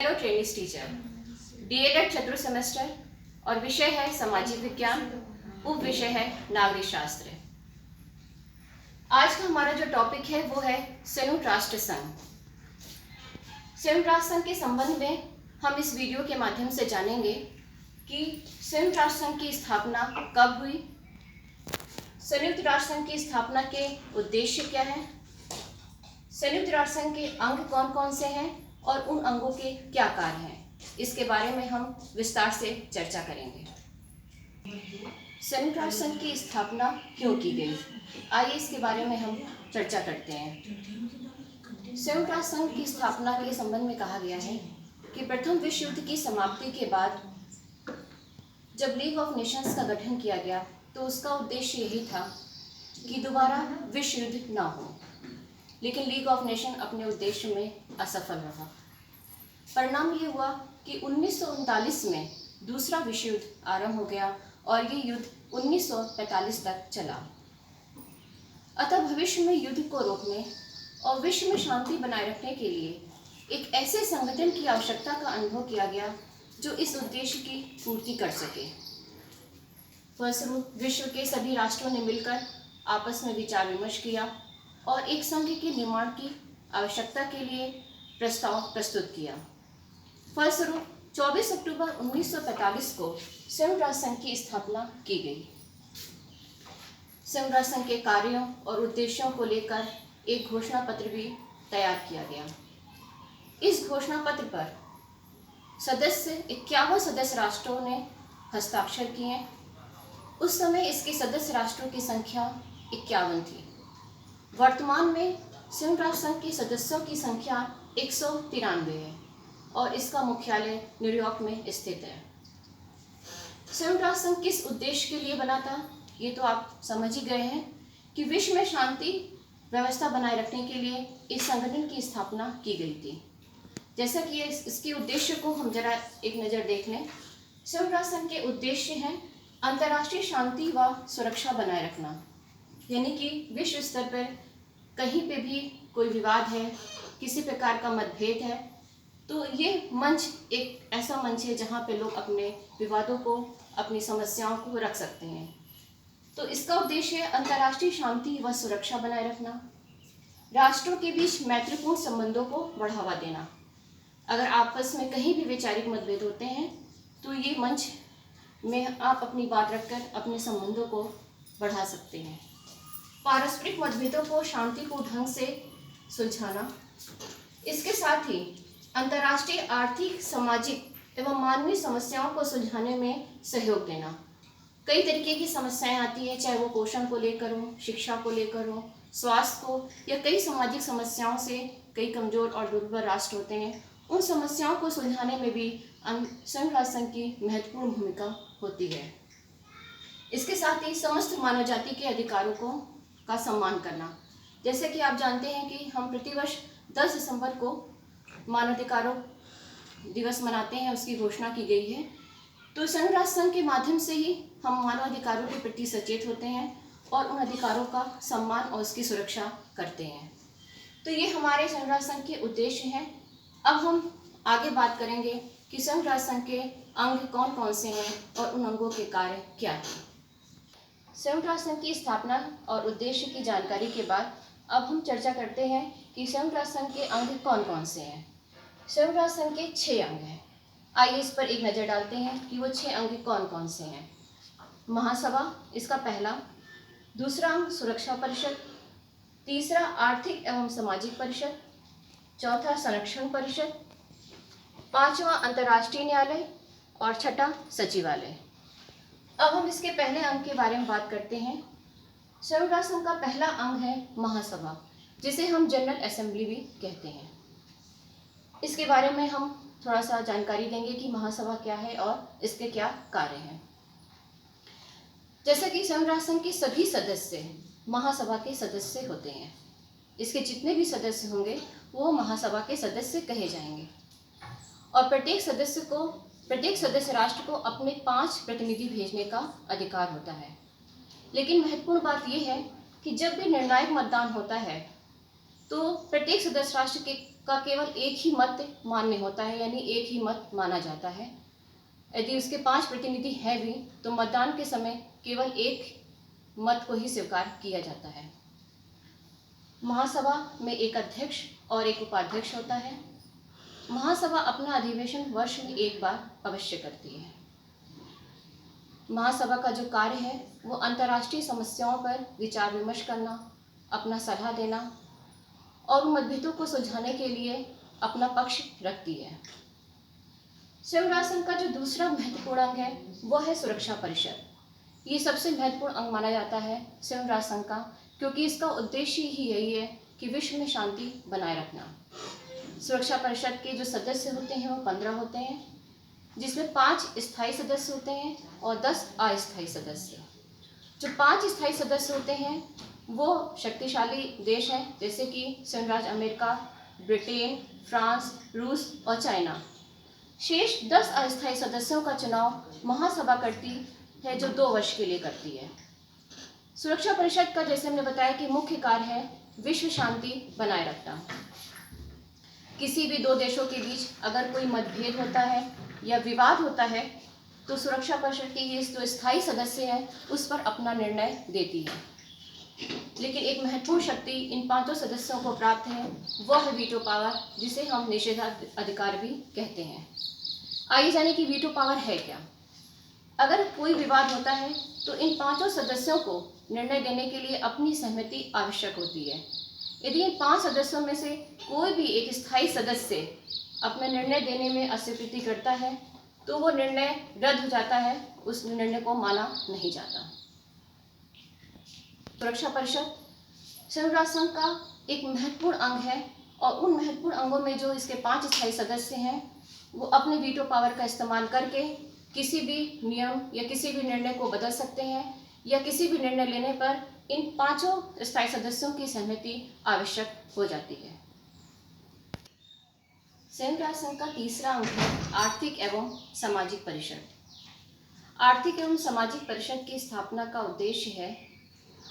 Hello training teacher, DElEd चतुर्थ semester और विषय है सामाजिक विज्ञान, उप विषय है नागरिक शास्त्र। आज का हमारा जो टॉपिक है वो है संयुक्त राष्ट्र संघ। संयुक्त राष्ट्र संघ के संबंध में हम इस वीडियो के माध्यम से जानेंगे कि संयुक्त राष्ट्र संघ की स्थापना कब हुई, संयुक्त राष्ट्र संघ की स्थापना के उद्देश्य क्या हैं, संयुक्त राष्ट्र संघ के अंग कौन कौन से हैं और उन अंगों के क्या कार्य हैं। इसके बारे में हम विस्तार से चर्चा करेंगे। संयुक्त राष्ट्र संघ की स्थापना क्यों की गई, आइए इसके बारे में हम चर्चा करते हैं। संयुक्त राष्ट्र संघ की स्थापना के संबंध में कहा गया है कि प्रथम विश्व युद्ध की समाप्ति के बाद जब लीग ऑफ नेशंस का गठन किया गया तो उसका उद्देश्य यही था कि दोबारा विश्व युद्ध ना हो, लेकिन लीग ऑफ नेशन अपने उद्देश्य में असफल रहा। परिणाम ये हुआ कि 1939 में दूसरा विश्व युद्ध आरंभ हो गया और ये युद्ध 1945 तक चला। अतः भविष्य में युद्ध को रोकने और विश्व में शांति बनाए रखने के लिए एक ऐसे संगठन की आवश्यकता का अनुभव किया गया जो इस उद्देश्य की पूर्ति कर सके। फलस्वरूप विश्व के सभी राष्ट्रों ने मिलकर आपस में विचार विमर्श किया और एक संघ के निर्माण की आवश्यकता के लिए प्रस्ताव प्रस्तुत किया। फलस्वरूप 24 अक्टूबर 1945 को संयुक्त राष्ट्र संघ की स्थापना की गई। संयुक्त राष्ट्र संघ के कार्यों और उद्देश्यों को लेकर एक घोषणा पत्र भी तैयार किया गया। इस घोषणा पत्र पर 51 सदस्य राष्ट्रों ने हस्ताक्षर किए। उस समय इसके सदस्य राष्ट्रों की संख्या 51 थी। वर्तमान में संयुक्त राष्ट्र संघ के सदस्यों की संख्या 193 है और इसका मुख्यालय न्यूयॉर्क में स्थित है। संयुक्त राष्ट्र संघ किस उद्देश्य के लिए बना था, ये तो आप समझ ही गए हैं कि विश्व में शांति व्यवस्था बनाए रखने के लिए इस संगठन की स्थापना की गई थी। जैसा कि इसके उद्देश्य को हम जरा एक नज़र देख लें। संयुक्त राष्ट्र संघ के उद्देश्य हैं अंतर्राष्ट्रीय शांति व सुरक्षा बनाए रखना, यानी कि विश्व स्तर पर कहीं पे भी कोई विवाद है, किसी प्रकार का मतभेद है, तो ये मंच एक ऐसा मंच है जहाँ पे लोग अपने विवादों को, अपनी समस्याओं को रख सकते हैं। तो इसका उद्देश्य है अंतर्राष्ट्रीय शांति व सुरक्षा बनाए रखना, राष्ट्रों के बीच मैत्रीपूर्ण संबंधों को बढ़ावा देना। अगर आपस में कहीं भी वैचारिक मतभेद होते हैं तो ये मंच में आप अपनी बात रखकर अपने संबंधों को बढ़ा सकते हैं। पारस्परिक मतभेदों को शांतिपूर्ण ढंग से सुलझाना, इसके साथ ही अंतर्राष्ट्रीय आर्थिक, सामाजिक एवं मानवीय समस्याओं को सुलझाने में सहयोग देना। कई तरीके की समस्याएं आती है, चाहे वो पोषण को लेकर हो, शिक्षा को लेकर हो, स्वास्थ्य को, या कई सामाजिक समस्याओं से कई कमजोर और दुर्बल राष्ट्र होते हैं। उन समस्याओं को सुलझाने में भी संयुक्त राष्ट्र संघ की महत्वपूर्ण भूमिका होती है। इसके साथ ही समस्त मानव जाति के अधिकारों का सम्मान करना। जैसे कि आप जानते हैं कि हम प्रतिवर्ष 10 दिसंबर को मानवाधिकारों दिवस मनाते हैं, उसकी घोषणा की गई है। तो संयुक्त राष्ट्र संघ के माध्यम से ही हम मानवाधिकारों के प्रति सचेत होते हैं और उन अधिकारों का सम्मान और उसकी सुरक्षा करते हैं। तो ये हमारे संयुक्त राष्ट्र संघ के उद्देश्य हैं। अब हम आगे बात करेंगे कि संयुक्त राष्ट्र संघ के अंग कौन कौन से हैं और उन अंगों के कार्य क्या हैं। संयुक्त राष्ट्र संघ की स्थापना और उद्देश्य की जानकारी के बाद अब हम चर्चा करते हैं कि संयुक्त राष्ट्र संघ के अंग कौन कौन से हैं। संयुक्त राष्ट्र संघ के 6 अंग हैं। आइए इस पर एक नज़र डालते हैं कि वो 6 अंग कौन कौन से हैं। महासभा इसका पहला, दूसरा अंग सुरक्षा परिषद, तीसरा आर्थिक एवं सामाजिक परिषद, चौथा संरक्षण परिषद, पांचवा अंतर्राष्ट्रीय न्यायालय और छठा सचिवालय। अब हम इसके पहले अंग के बारे में बात करते हैं। संयुक्त राष्ट्र संघ का पहला अंग है महासभा, जिसे हम जनरल असेंबली भी कहते हैं। इसके बारे में हम थोड़ा सा जानकारी देंगे कि महासभा क्या है और इसके क्या कार्य हैं। जैसा कि संयुक्त राष्ट्र संघ के सभी सदस्य महासभा के सदस्य होते हैं। इसके जितने भी सदस्य होंगे वो महासभा के सदस्य कहे जाएंगे और प्रत्येक सदस्य राष्ट्र को अपने 5 प्रतिनिधि भेजने का अधिकार होता है। लेकिन महत्वपूर्ण बात यह है कि जब भी निर्णायक मतदान होता है तो प्रत्येक सदस्य राष्ट्र के का केवल एक ही मत मान्य होता है, यानी एक ही मत माना जाता है। यदि उसके 5 प्रतिनिधि हैं भी तो मतदान के समय केवल एक मत को ही स्वीकार किया जाता है। महासभा में एक अध्यक्ष और एक उपाध्यक्ष होता है। महासभा अपना अधिवेशन वर्ष में एक बार अवश्य करती है। महासभा का जो कार्य है वो अंतर्राष्ट्रीय समस्याओं पर विचार विमर्श करना, अपना सलाह देना और उन मतभेदों को सुलझाने के लिए अपना पक्ष रखती है। संयुक्त राष्ट्र संघ का जो दूसरा महत्वपूर्ण अंग है वो है सुरक्षा परिषद। ये सबसे महत्वपूर्ण अंग माना जाता है संयुक्त राष्ट्र संघ का, क्योंकि इसका उद्देश्य ही यही है कि विश्व में शांति बनाए रखना। सुरक्षा परिषद के जो सदस्य होते हैं वो 15 होते हैं, जिसमें 5 स्थायी सदस्य होते हैं और 10 अस्थायी सदस्य। जो 5 स्थायी सदस्य होते हैं वो शक्तिशाली देश हैं, जैसे कि संयुक्त राज्य अमेरिका, ब्रिटेन, फ्रांस, रूस और चाइना। शेष 10 अस्थायी सदस्यों का चुनाव महासभा करती है, जो 2 वर्ष के लिए करती है। सुरक्षा परिषद का, जैसे हमने बताया, कि मुख्य कार्य है विश्व शांति बनाए रखना। किसी भी 2 देशों के बीच अगर कोई मतभेद होता है या विवाद होता है तो सुरक्षा परिषद के ये जो स्थायी सदस्य हैं उस पर अपना निर्णय देती है। लेकिन एक महत्वपूर्ण शक्ति इन 5 सदस्यों को प्राप्त है, वह है वीटो पावर, जिसे हम निषेधाधिकार भी कहते हैं। आइए जाने कि वीटो पावर है क्या। अगर कोई विवाद होता है तो इन 5 सदस्यों को निर्णय देने के लिए अपनी सहमति आवश्यक होती है। यदि इन 5 सदस्यों में से कोई भी एक स्थायी सदस्य अपने निर्णय देने में अस्वीकृति करता है तो वो निर्णय रद्द हो जाता है, उस निर्णय को माना नहीं जाता। सुरक्षा परिषद संयुक्त राष्ट्र संघ का एक महत्वपूर्ण अंग है और उन महत्वपूर्ण अंगों में जो इसके 5 स्थायी सदस्य हैं वो अपने वीटो पावर का इस्तेमाल करके किसी भी नियम या किसी भी निर्णय को बदल सकते हैं, या किसी भी निर्णय लेने पर इन 5 स्थायी सदस्यों की सहमति आवश्यक हो जाती है। संयुक्त राष्ट्र संघ का तीसरा अंग है आर्थिक एवं सामाजिक परिषद। आर्थिक एवं सामाजिक परिषद की स्थापना का उद्देश्य है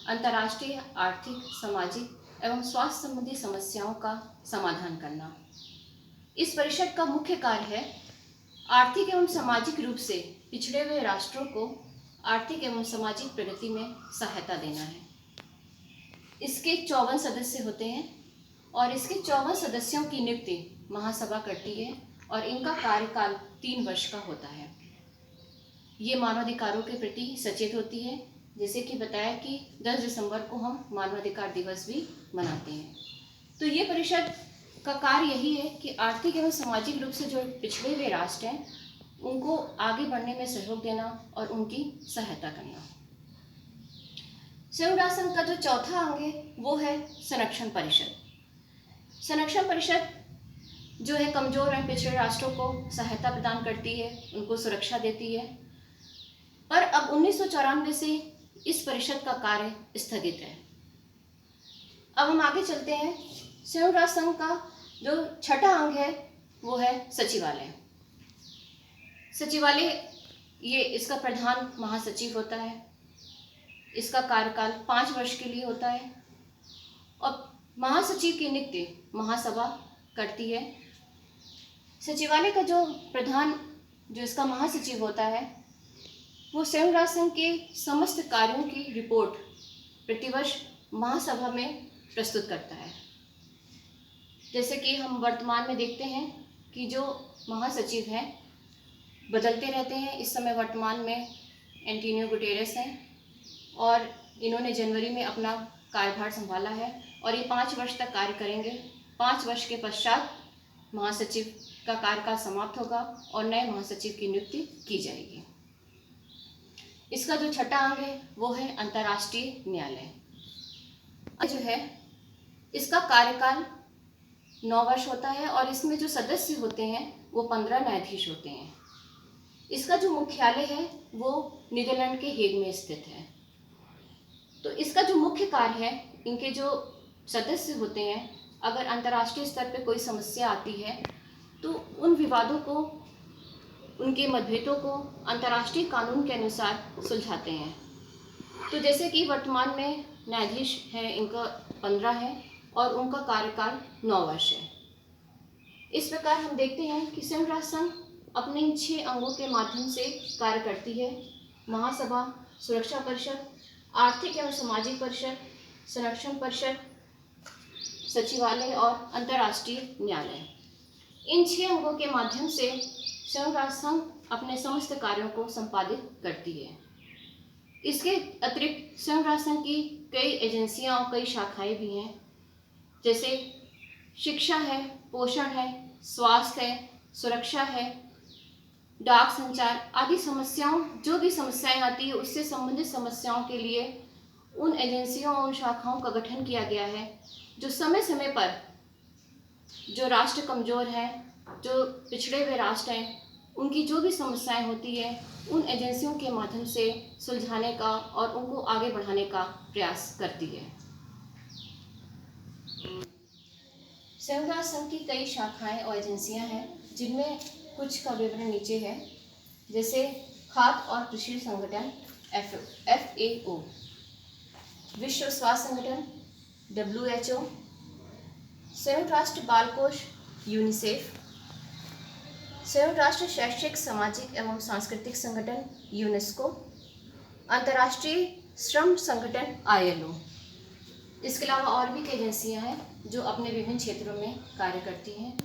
अंतर्राष्ट्रीय आर्थिक, सामाजिक एवं स्वास्थ्य संबंधी समस्याओं का समाधान करना। इस परिषद का मुख्य कार्य है आर्थिक एवं सामाजिक रूप से पिछड़े हुए राष्ट्रों को आर्थिक एवं सामाजिक प्रगति में सहायता देना है। इसके 54 सदस्य होते हैं और इसके 54 सदस्यों की नियुक्ति महासभा करती है और इनका कार्यकाल 3 वर्ष का होता है। ये मानवाधिकारों के प्रति सचेत होती है, जैसे कि बताया कि 10 दिसंबर को हम मानवाधिकार दिवस भी मनाते हैं। तो ये परिषद का कार्य यही है कि आर्थिक एवं सामाजिक रूप से जो पिछड़े हुए राष्ट्र हैं उनको आगे बढ़ने में सहयोग देना और उनकी सहायता करना। संयुक्त राष्ट्र संघ का जो चौथा अंग है वो है संरक्षण परिषद। संरक्षण परिषद जो है कमजोर एवं पिछड़े राष्ट्रों को सहायता प्रदान करती है, उनको सुरक्षा देती है। पर अब 1994 से इस परिषद का कार्य स्थगित है। अब हम आगे चलते हैं। संयुक्त राष्ट्र संघ का जो छठा अंग है वो है सचिवालय। सचिवालय ये इसका प्रधान महासचिव होता है। इसका कार्यकाल 5 वर्ष के लिए होता है और महासचिव की नियुक्ति महासभा करती है। सचिवालय का जो प्रधान जो इसका महासचिव होता है वो संयुक्त राष्ट्र संघ के समस्त कार्यों की रिपोर्ट प्रतिवर्ष महासभा में प्रस्तुत करता है। जैसे कि हम वर्तमान में देखते हैं कि जो महासचिव हैं बदलते रहते हैं। इस समय वर्तमान में एंटोनियो गुटेरेस हैं और इन्होंने जनवरी में अपना कार्यभार संभाला है और ये 5 वर्ष तक कार्य करेंगे। 5 वर्ष के पश्चात महासचिव का कार्यकाल समाप्त होगा और नए महासचिव की नियुक्ति की जाएगी। इसका जो छठा अंग है वो है अंतर्राष्ट्रीय न्यायालय। जो है इसका कार्यकाल 9 वर्ष होता है और इसमें जो सदस्य होते हैं वो 15 न्यायाधीश होते हैं। इसका जो मुख्यालय है वो नीदरलैंड के हेग में स्थित है। तो इसका जो मुख्य कार्य है, इनके जो सदस्य होते हैं अगर अंतर्राष्ट्रीय स्तर पे कोई समस्या आती है तो उन विवादों को, उनके मतभेदों को अंतर्राष्ट्रीय कानून के अनुसार सुलझाते हैं। तो जैसे कि वर्तमान में न्यायाधीश हैं, इनका 15 है और उनका कार्यकाल 9 वर्ष है। इस प्रकार हम देखते हैं कि संयुक्त राष्ट्र संघ अपने इन 6 अंगों के माध्यम से कार्य करती है। महासभा, सुरक्षा परिषद, आर्थिक एवं सामाजिक परिषद, संरक्षण परिषद, सचिवालय और अंतर्राष्ट्रीय न्यायालय। इन 6 अंगों के माध्यम से संयुक्त राष्ट्र संघ अपने समस्त कार्यों को संपादित करती है। इसके अतिरिक्त संयुक्त राष्ट्र संघ की कई एजेंसियां और कई शाखाएं भी हैं, जैसे शिक्षा है, पोषण है, स्वास्थ्य है, सुरक्षा है, डाक संचार आदि समस्याओं, जो भी समस्याएं आती है उससे संबंधित समस्याओं के लिए उन एजेंसियों और उन शाखाओं का गठन किया गया है, जो समय समय पर जो राष्ट्र कमज़ोर हैं, जो पिछड़े हुए राष्ट्र हैं, उनकी जो भी समस्याएं होती है उन एजेंसियों के माध्यम से सुलझाने का और उनको आगे बढ़ाने का प्रयास करती है। संयुक्त राष्ट्र संघ की कई शाखाएं और एजेंसियां हैं, जिनमें कुछ का विवरण नीचे है, जैसे खाद्य और कृषि संगठन FAO, विश्व स्वास्थ्य संगठन WHO, संयुक्त राष्ट्र बाल कोष यूनिसेफ, संयुक्त राष्ट्र शैक्षिक, सामाजिक एवं सांस्कृतिक संगठन यूनेस्को, अंतर्राष्ट्रीय श्रम संगठन ILO। इसके अलावा और भी कई एजेंसियां हैं जो अपने विभिन्न क्षेत्रों में कार्य करती हैं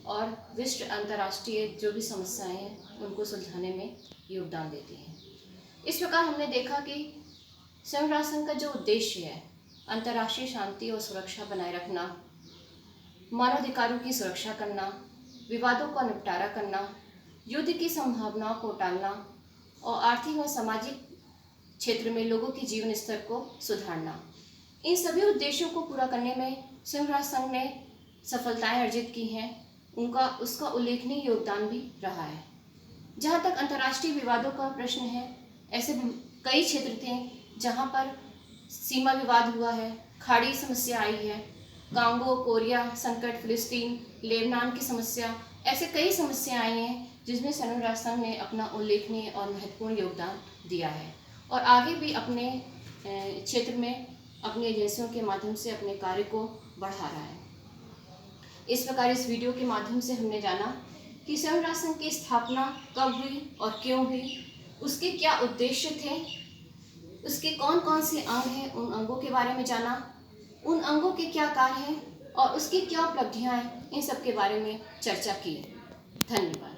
और विश्व अंतर्राष्ट्रीय जो भी समस्याएं हैं उनको सुलझाने में योगदान देती हैं। इस प्रकार हमने देखा कि संयुक्त राष्ट्र संघ का जो उद्देश्य है, अंतर्राष्ट्रीय शांति और सुरक्षा बनाए रखना, मानवाधिकारों की सुरक्षा करना, विवादों का निपटारा करना, युद्ध की संभावनाओं को टालना और आर्थिक और सामाजिक क्षेत्र में लोगों के जीवन स्तर को सुधारना, इन सभी उद्देश्यों को पूरा करने में संयुक्त राष्ट्र संघ ने सफलताएं अर्जित की हैं। उसका उल्लेखनीय योगदान भी रहा है। जहाँ तक अंतर्राष्ट्रीय विवादों का प्रश्न है, ऐसे कई क्षेत्र थे जहाँ पर सीमा विवाद हुआ है, खाड़ी समस्या आई है, कांगो, कोरिया संकट, फिलिस्तीन, लेबनान की समस्या, ऐसे कई समस्याएं आई हैं जिसमें संयुक्त राष्ट्र संघ ने अपना उल्लेखनीय और महत्वपूर्ण योगदान दिया है और आगे भी अपने क्षेत्र में अपनी एजेंसियों के माध्यम से अपने कार्य को बढ़ा रहा है। इस प्रकार इस वीडियो के माध्यम से हमने जाना कि संयुक्त राष्ट्र संघ की स्थापना कब हुई और क्यों हुई, उसके क्या उद्देश्य थे, उसके कौन कौन से अंग हैं, उन अंगों के बारे में जाना, उन अंगों के क्या कार्य हैं और उसकी क्या उपलब्धियां हैं, इन सब के बारे में चर्चा की। धन्यवाद।